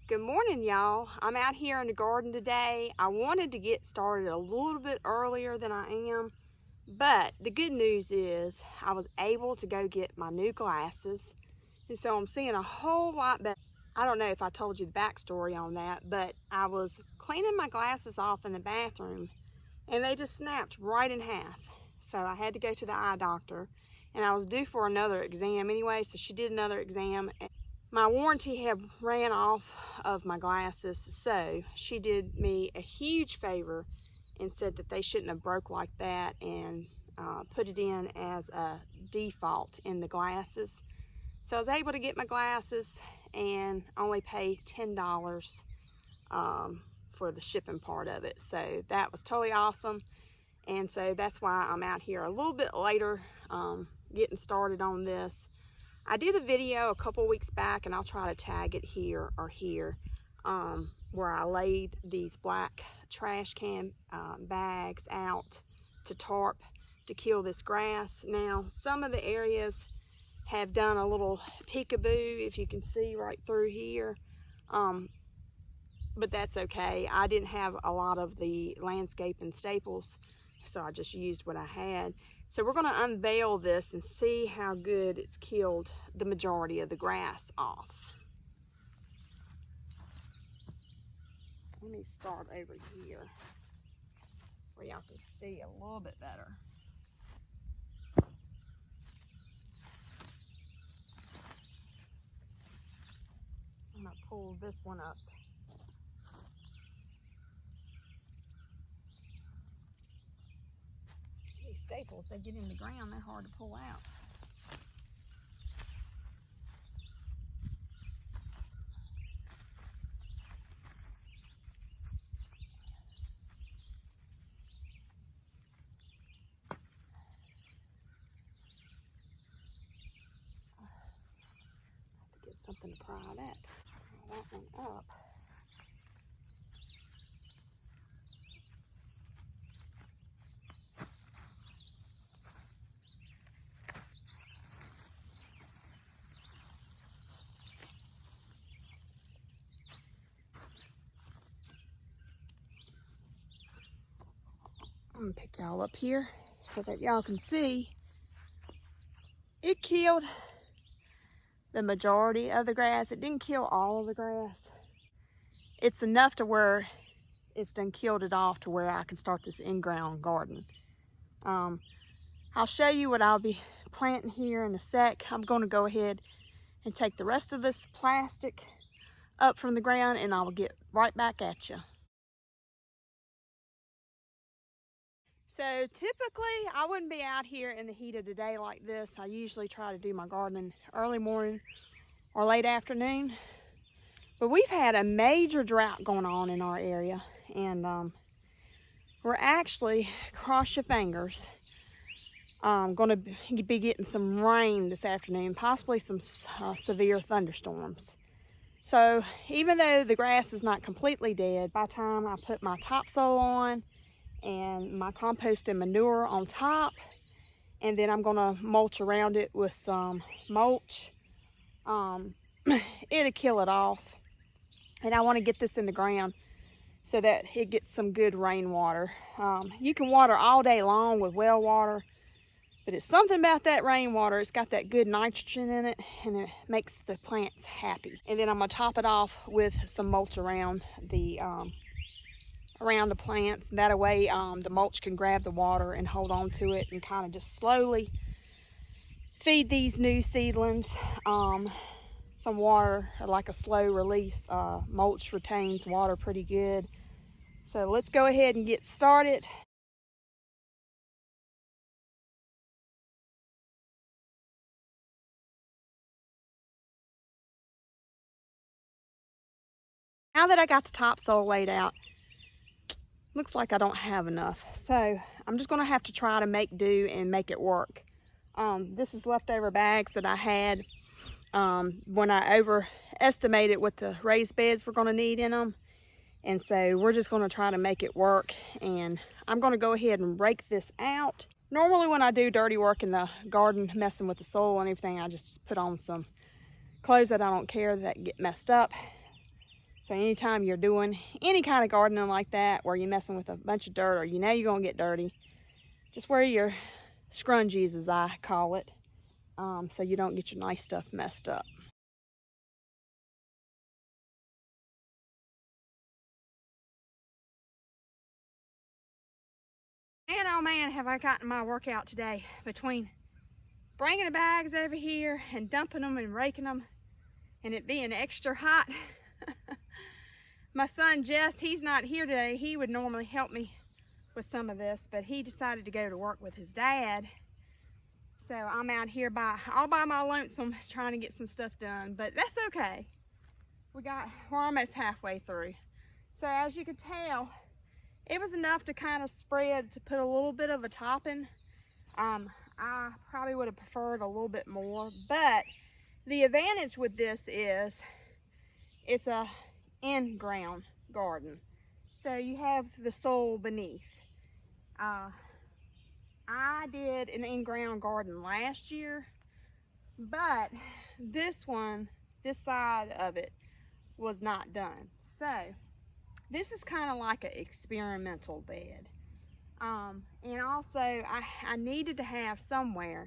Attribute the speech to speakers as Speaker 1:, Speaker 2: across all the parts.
Speaker 1: Good morning, y'all. I'm out here in the garden today. I wanted to get started a little bit earlier than I am, but the good news is I was able to go get my new glasses, and so I'm seeing a whole lot better. I don't know if I told you the backstory on that, but I was cleaning my glasses off in the bathroom, and they just snapped right in half. So I had to go to the eye doctor, and I was due for another exam anyway, so she did another exam. My warranty had ran off of my glasses, so she did me a huge favor and said that they shouldn't have broke like that, and put it in as a default in the glasses. So I was able to get my glasses and only pay $10 for the shipping part of it. So that was totally awesome. And so that's why I'm out here a little bit later getting started on this. I did a video a couple weeks back, and I'll try to tag it here or here, where I laid these black trash can bags out to tarp to kill this grass. Now, some of the areas have done a little peekaboo, if you can see right through here, but that's okay. I didn't have a lot of the landscaping staples, so I just used what I had. So we're going to unveil this and see how good it's killed the majority of the grass off. Let me start over here where y'all can see a little bit better. I'm going to pull this one up. These staples, they get in the ground, they're hard to pull out. Something to pry that one up. I'm gonna pick y'all up here so that y'all can see it killed the majority of the grass. It didn't kill all of the grass. It's enough to where it's done killed it off to where I can start this in-ground garden. I'll show you what I'll be planting here in a sec. I'm going to go ahead and take the rest of this plastic up from the ground, and I'll get right back at you. So typically I wouldn't be out here in the heat of the day like this. I usually try to do my gardening early morning or late afternoon. But we've had a major drought going on in our area, and we're actually, cross your fingers, going to be getting some rain this afternoon, possibly some severe thunderstorms. So even though the grass is not completely dead, by the time I put my topsoil on and my compost and manure on top, and then I'm going to mulch around it with some mulch, it'll kill it off. And I want to get this in the ground so that it gets some good rainwater. You can water all day long with well water, but it's something about that rainwater. It's got that good nitrogen in it, and it makes the plants happy. And then I'm going to top it off with some mulch around the plants. That way the mulch can grab the water and hold on to it and kind of just slowly feed these new seedlings some water, like a slow release. Mulch retains water pretty good. So let's go ahead and get started. Now that I got the topsoil laid out, looks like I don't have enough. So I'm just gonna have to try to make do and make it work. This is leftover bags that I had when I overestimated what the raised beds were going to need in them. And so we're just going to try to make it work, and I'm going to go ahead and rake this out. Normally when I do dirty work in the garden, messing with the soil and everything, I just put on some clothes that I don't care that get messed up. So anytime you're doing any kind of gardening like that, where you're messing with a bunch of dirt or you know you're gonna get dirty, just wear your scrunchies, as I call it, so you don't get your nice stuff messed up. And oh man, have I gotten my workout today, between bringing the bags over here and dumping them and raking them and it being extra hot. My son Jess, he's not here today. He would normally help me with some of this, but he decided to go to work with his dad. So I'm out here all by my lonesome trying to get some stuff done, but that's okay. We're almost halfway through. So as you can tell, it was enough to kind of spread to put a little bit of a topping. I probably would have preferred a little bit more, but the advantage with this is it's a in-ground garden. So you have the soil beneath. I did an in-ground garden last year, but this side of it was not done. So this is kind of like an experimental bed. And also I needed to have somewhere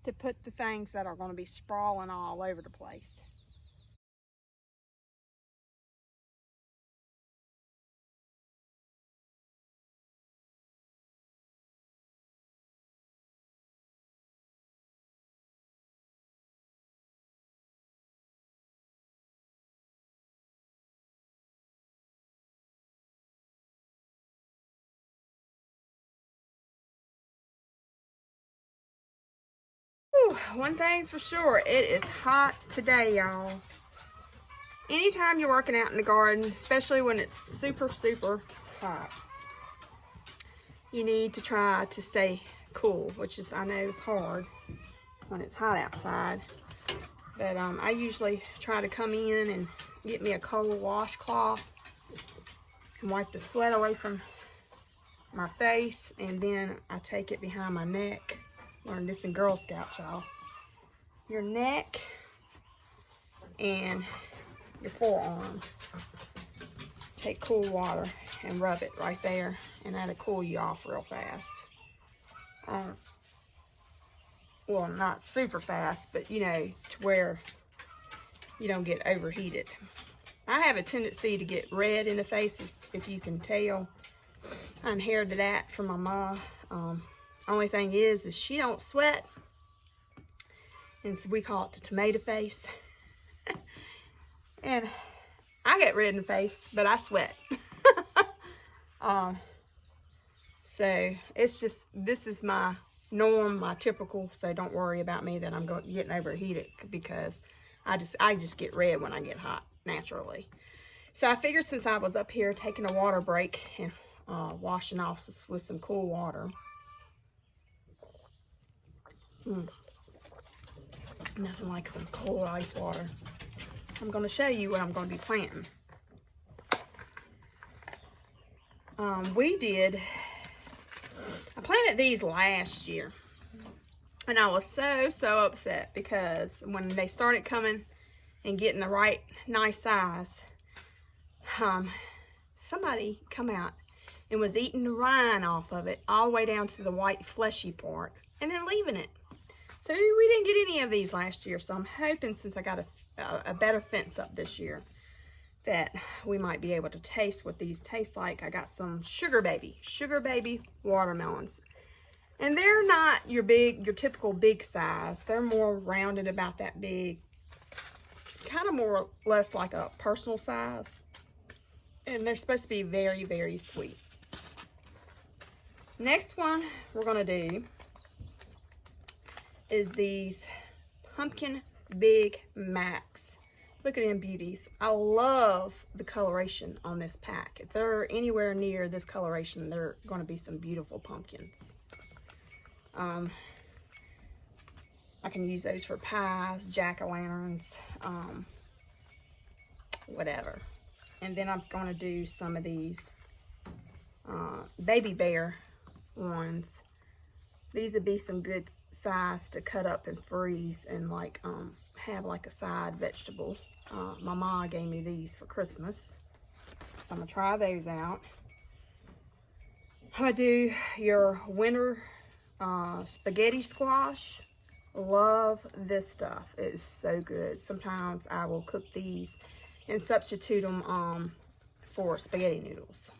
Speaker 1: to put the things that are going to be sprawling all over the place. Whew, one thing's for sure, it is hot today, y'all. Anytime you're working out in the garden, especially when it's super hot, you need to try to stay cool, which is, I know, is hard when it's hot outside. But I usually try to come in and get me a cold washcloth and wipe the sweat away from my face, and then I take it behind my neck. Learned this in Girl Scouts, y'all. Your neck and your forearms. Take cool water and rub it right there, and that'll cool you off real fast. Well, not super fast, but you know, to where you don't get overheated. I have a tendency to get red in the face, if you can tell. I inherited that from my mom. Only thing is she don't sweat, and so we call it the tomato face. And I get red in the face, but I sweat. So it's just, this is my norm, my typical. So don't worry about me that I'm getting overheated, because I just get red when I get hot naturally. So I figured, since I was up here taking a water break and washing off with some cool water. Nothing like some cold ice water. I'm going to show you what I'm going to be planting. I planted these last year, and I was so upset, because when they started coming and getting the right nice size, somebody come out and was eating the rind off of it all the way down to the white fleshy part and then leaving it. So we didn't get any of these last year, so I'm hoping, since I got a better fence up this year, that we might be able to taste what these taste like. I got some Sugar Baby watermelons. And they're not your typical big size. They're more rounded, about that big. Kind of more or less like a personal size. And they're supposed to be very sweet. Next one we're going to do is these Pumpkin Big Macs. Look at them beauties. I love the coloration on this pack. If they're anywhere near this coloration, they're going to be some beautiful pumpkins. I can use those for pies, jack-o'-lanterns, whatever. And then I'm going to do some of these baby bear ones. These would be some good size to cut up and freeze and like have like a side vegetable My mom gave me these for Christmas. So I'm going to try those out. I'm going to do your winter spaghetti squash. Love this stuff. It is so good. Sometimes I will cook these and substitute them for spaghetti noodles.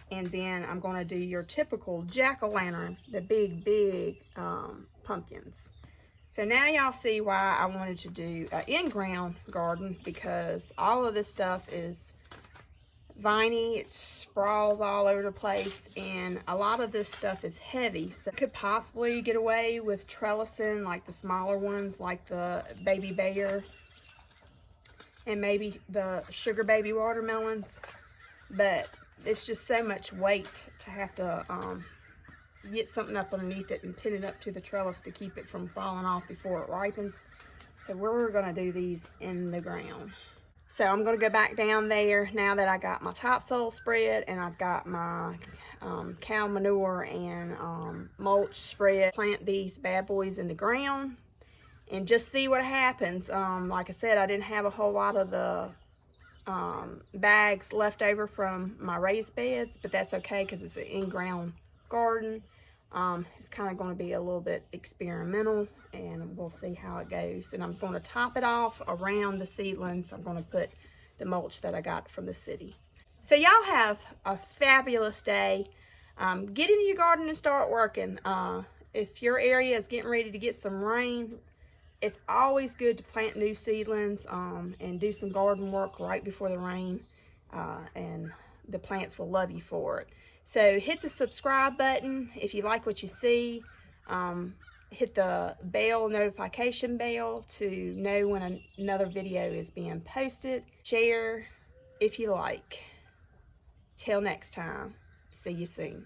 Speaker 1: And then I'm going to do your typical jack-o'-lantern, the big pumpkins. So now y'all see why I wanted to do an in-ground garden, because all of this stuff is viney. It sprawls all over the place, and a lot of this stuff is heavy. So I could possibly get away with trellising like the smaller ones, like the Baby Bear and maybe the Sugar Baby watermelons, but it's just so much weight to have to get something up underneath it and pin it up to the trellis to keep it from falling off before it ripens. So we're gonna do these in the ground. So I'm gonna go back down there now that I got my topsoil spread and I've got my cow manure and mulch spread. Plant these bad boys in the ground and just see what happens. Like I said, I didn't have a whole lot of the bags left over from my raised beds, but that's okay because it's an in-ground garden. It's kind of going to be a little bit experimental, and we'll see how it goes. And I'm going to top it off around the seedlings. I'm going to put the mulch that I got from the city. So y'all have a fabulous day. Get into your garden and start working. If your area is getting ready to get some rain, it's always good to plant new seedlings and do some garden work right before the rain, and the plants will love you for it. So hit the subscribe button if you like what you see. Hit the bell, notification bell, to know when another video is being posted. Share if you like. Till next time, see you soon.